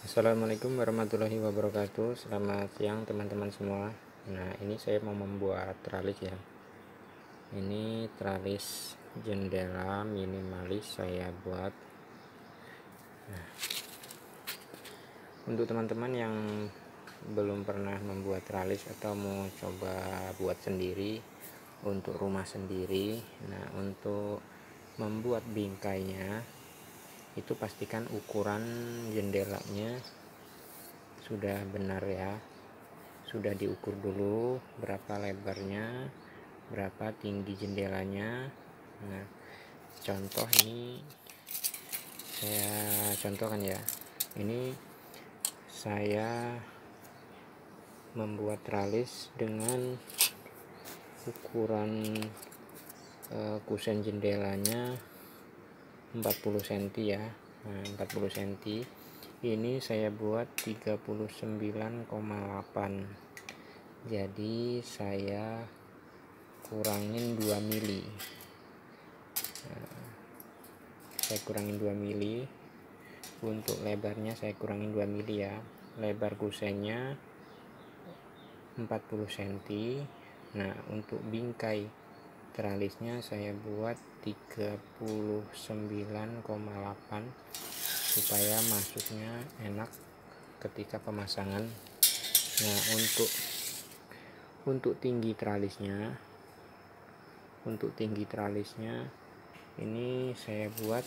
Assalamualaikum warahmatullahi wabarakatuh. Selamat siang teman-teman semua. Nah, ini saya mau membuat tralis ya. Ini tralis jendela minimalis saya buat. Nah, untuk teman-teman yang belum pernah membuat tralis atau mau coba buat sendiri untuk rumah sendiri, nah untuk membuat bingkainya itu pastikan ukuran jendelanya sudah benar ya, sudah diukur dulu berapa lebarnya, berapa tinggi jendelanya. Nah, contoh ini saya contohkan ya. Ini saya membuat tralis dengan ukuran kusen jendelanya 40 cm ya. Nah, 40 cm ini saya buat 39,8. jadi saya kurangin 2 mili. Saya kurangin 2 mili. Untuk lebarnya saya kurangin 2 mili ya. Lebar kusennya 40 cm. Nah, untuk bingkai tralisnya saya buat 39,8 supaya masuknya enak ketika pemasangan. Nah, untuk tinggi tralisnya ini saya buat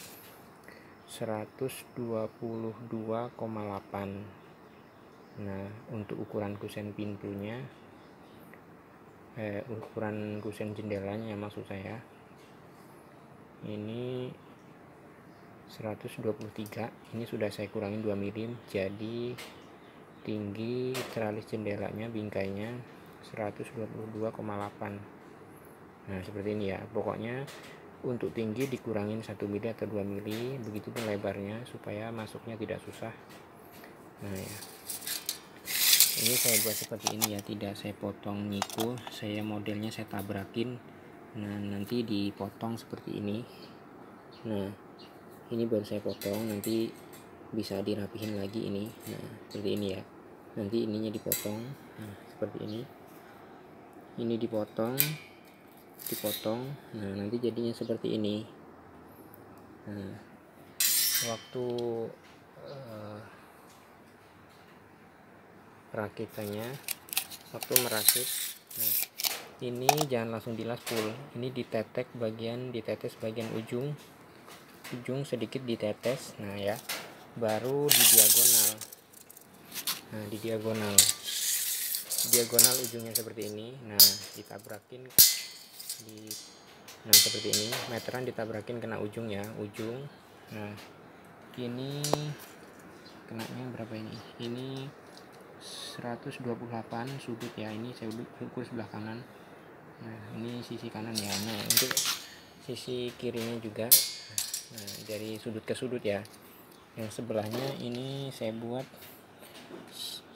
122,8. Nah, untuk ukuran kusen pintunya ukuran kusen jendelanya maksud saya ini 123. Ini sudah saya kurangin 2 mm, jadi tinggi tralis jendelanya bingkainya 122,8. Nah, seperti ini ya. Pokoknya untuk tinggi dikurangin 1 mili atau 2 mili, begitupun lebarnya supaya masuknya tidak susah. Nah ya, ini saya buat seperti ini ya, tidak saya potong nyiku, saya modelnya saya tabrakin. Nah, nanti dipotong seperti ini. Nah, ini baru saya potong, nanti bisa dirapihin lagi ini. Nah, seperti ini ya. Nanti ininya dipotong. Nah, seperti ini dipotong. Nah, nanti jadinya seperti ini. Nah, waktu merakit, nah ini jangan langsung dilas full. Ini ditetes bagian ujung sedikit ditetes. Nah ya, baru di diagonal. Nah, di diagonal ujungnya seperti ini. Nah, ditabrakin nah seperti ini, meteran ditabrakin kena ujung ya, ujung. Nah, ini kenanya berapa ini? Ini 128 sudut ya. Ini saya ukur sebelah kanan. Nah, ini sisi kanan ya. Nah, untuk sisi kirinya juga. Nah, dari sudut ke sudut ya. Yang sebelahnya ini saya buat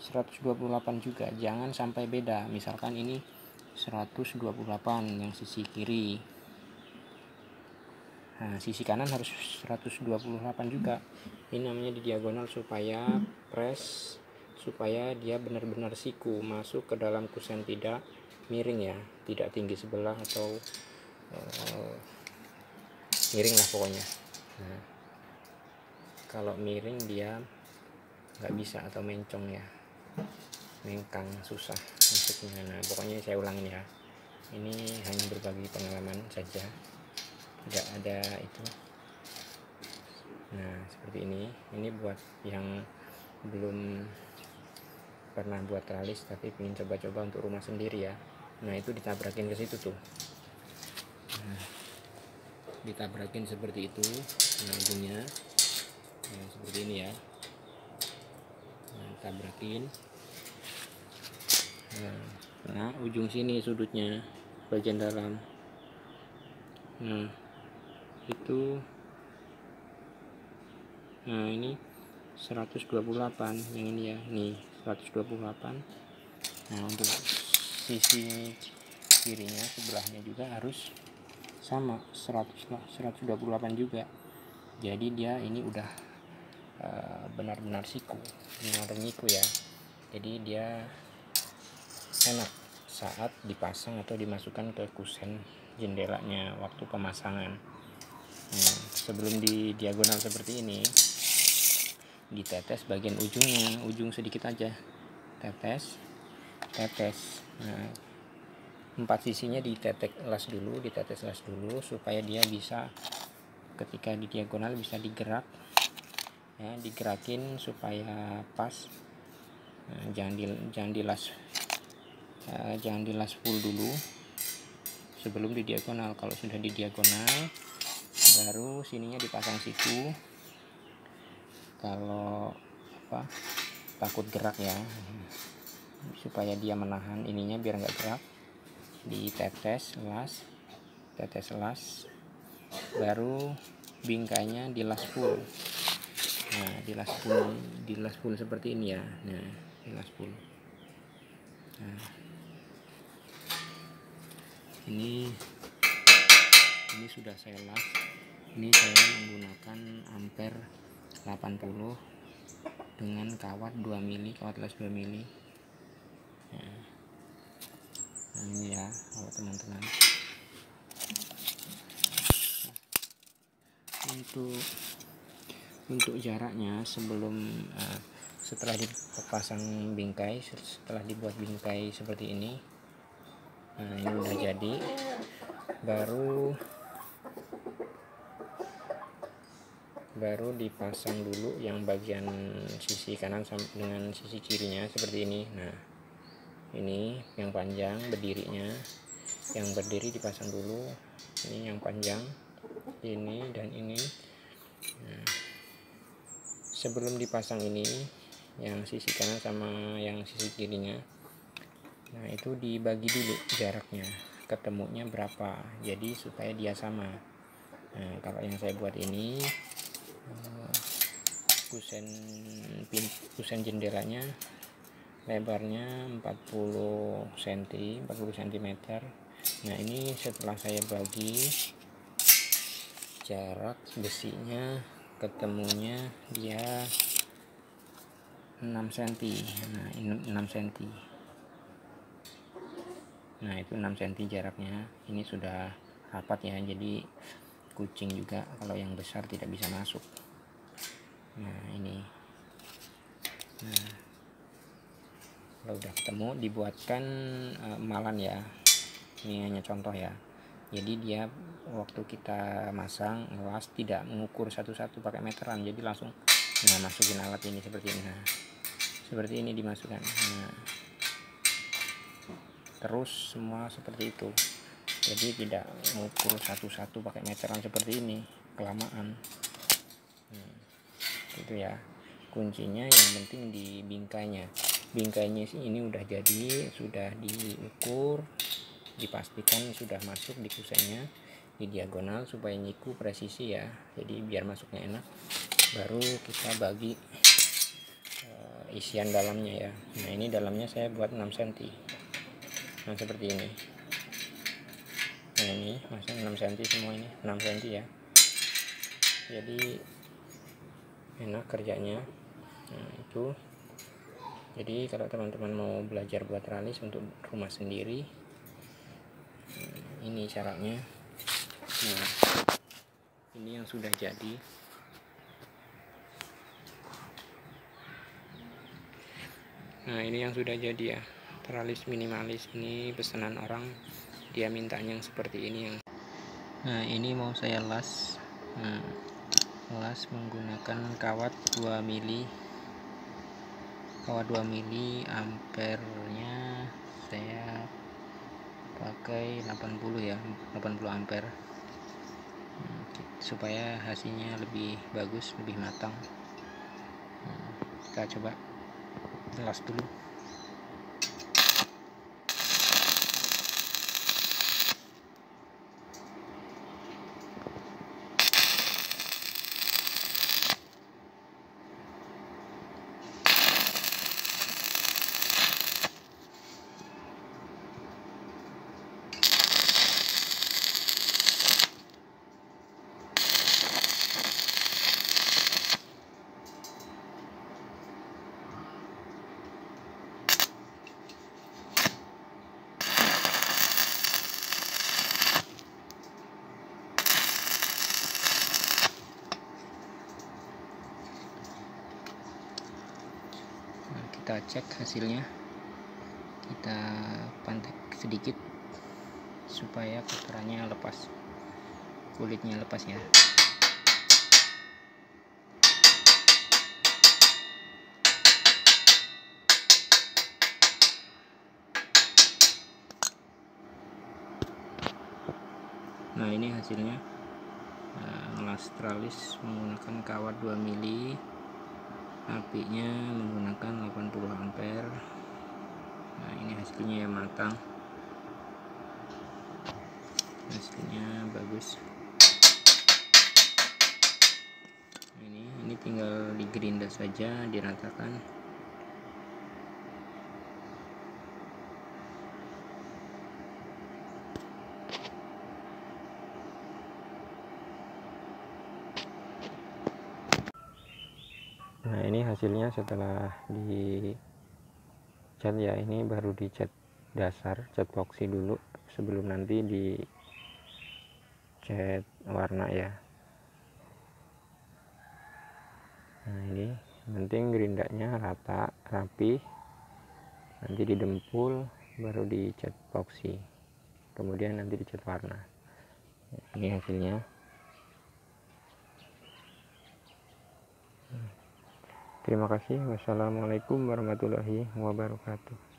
128 juga. Jangan sampai beda. Misalkan ini 128 yang sisi kiri. Nah, sisi kanan harus 128 juga. Ini namanya di diagonal supaya dia benar-benar siku masuk ke dalam kusen, tidak miring ya, tidak tinggi sebelah atau miring lah pokoknya. Nah, kalau miring dia nggak bisa atau mencong ya, mengkang, susah masuknya. Nah, pokoknya saya ulangin ya, ini hanya berbagi pengalaman saja, tidak ada itu. Nah, seperti ini buat yang belum pernah buat tralis tapi ingin coba-coba untuk rumah sendiri ya. Nah, itu ditabrakin ke situ tuh. Nah, ditabrakin seperti itu. Nah, ujungnya nah, seperti ini ya. Nah, tabrakin. Nah, ujung sini sudutnya bagian dalam. Nah, itu. Nah, ini 128 yang ini ya. Nih, 128. Nah, untuk sisi kirinya sebelahnya juga harus sama 128 juga. Jadi dia ini udah benar-benar siku, benar nyiku ya. Jadi dia enak saat dipasang atau dimasukkan ke kusen jendelanya waktu pemasangan. Nah, sebelum di diagonal seperti ini, ditetes bagian ujungnya, ujung sedikit aja, tetes. Nah, 4 sisinya ditetes las dulu supaya dia bisa ketika di diagonal bisa digerak ya, digerakin supaya pas. Nah, jangan dilas full dulu sebelum di diagonal. Kalau sudah di diagonal baru sininya dipasang siku. Kalau takut gerak ya, supaya dia menahan ininya biar nggak gerak, ditetes las, baru bingkainya dilas full. Nah, dilas full seperti ini ya. Nah, dilas full. Nah, ini sudah saya las. Ini saya menggunakan ampere 80 dengan kawat 2 mili, kawat las 2 mili. Nah, ini ya kalau teman-teman. Untuk jaraknya setelah dipasang bingkai, setelah dibuat bingkai seperti ini, nah ini udah jadi, baru dipasang dulu yang bagian sisi kanan dengan sisi kirinya seperti ini. Nah, ini yang panjang berdirinya, yang berdiri dipasang dulu, ini yang panjang, ini dan ini. Nah, sebelum dipasang ini yang sisi kanan sama yang sisi kirinya, nah itu dibagi dulu jaraknya, ketemunya berapa, jadi supaya dia sama. Nah, kalau yang saya buat ini kusen jendelanya lebarnya 40 cm. Nah, ini setelah saya bagi jarak besinya, ketemunya dia 6 cm. Nah, ini 6 cm. Nah, itu 6 cm jaraknya. Ini sudah rapat ya, jadi kucing juga kalau yang besar tidak bisa masuk. Nah, ini. Nah, kalau udah ketemu dibuatkan emalan ya. Ini hanya contoh ya. Jadi dia waktu kita masang las tidak mengukur satu-satu pakai meteran, jadi langsung masukin alat ini seperti ini. Nah, seperti ini dimasukkan. Nah, terus semua seperti itu. Jadi tidak mengukur satu-satu pakai meteran seperti ini, kelamaan. Itu ya kuncinya, yang penting di bingkainya sih ini udah jadi, sudah diukur, dipastikan sudah masuk di kusennya di diagonal supaya nyiku presisi ya, jadi biar masuknya enak. Baru kita bagi isian dalamnya ya. Nah, ini dalamnya saya buat 6 cm. Nah, seperti ini. Nah, ini masuk 6 cm semua, ini 6 cm ya, jadi enak kerjanya. Nah, itu jadi kalau teman-teman mau belajar buat tralis untuk rumah sendiri, ini caranya. Nah, ini yang sudah jadi. Nah, ini yang sudah jadi ya, tralis minimalis. Ini pesanan orang, dia mintanya yang seperti ini. Nah, ini mau saya las. Nah, las menggunakan kawat 2 mili. Kawat 2 mili, ampernya saya pakai 80 ya, 80 ampere, supaya hasilnya lebih bagus, lebih matang. Kita coba las dulu. kita cek hasilnya, kita pantek sedikit supaya kotorannya lepas, kulitnya lepas ya. Nah, ini hasilnya. Ngelas tralis menggunakan kawat 2 mili, apinya menggunakan 80 ampere. Nah, ini hasilnya yang matang, hasilnya bagus. Ini tinggal digerinda saja, diratakan. Nah, ini hasilnya setelah dicat ya. Ini baru dicat dasar, cat epoxy dulu sebelum nanti dicat warna ya. Nah, ini penting gerindanya rata, rapi, nanti didempul, baru dicat epoxy, kemudian nanti dicat warna. Ini hasilnya. Terima kasih. Wassalamualaikum warahmatullahi wabarakatuh.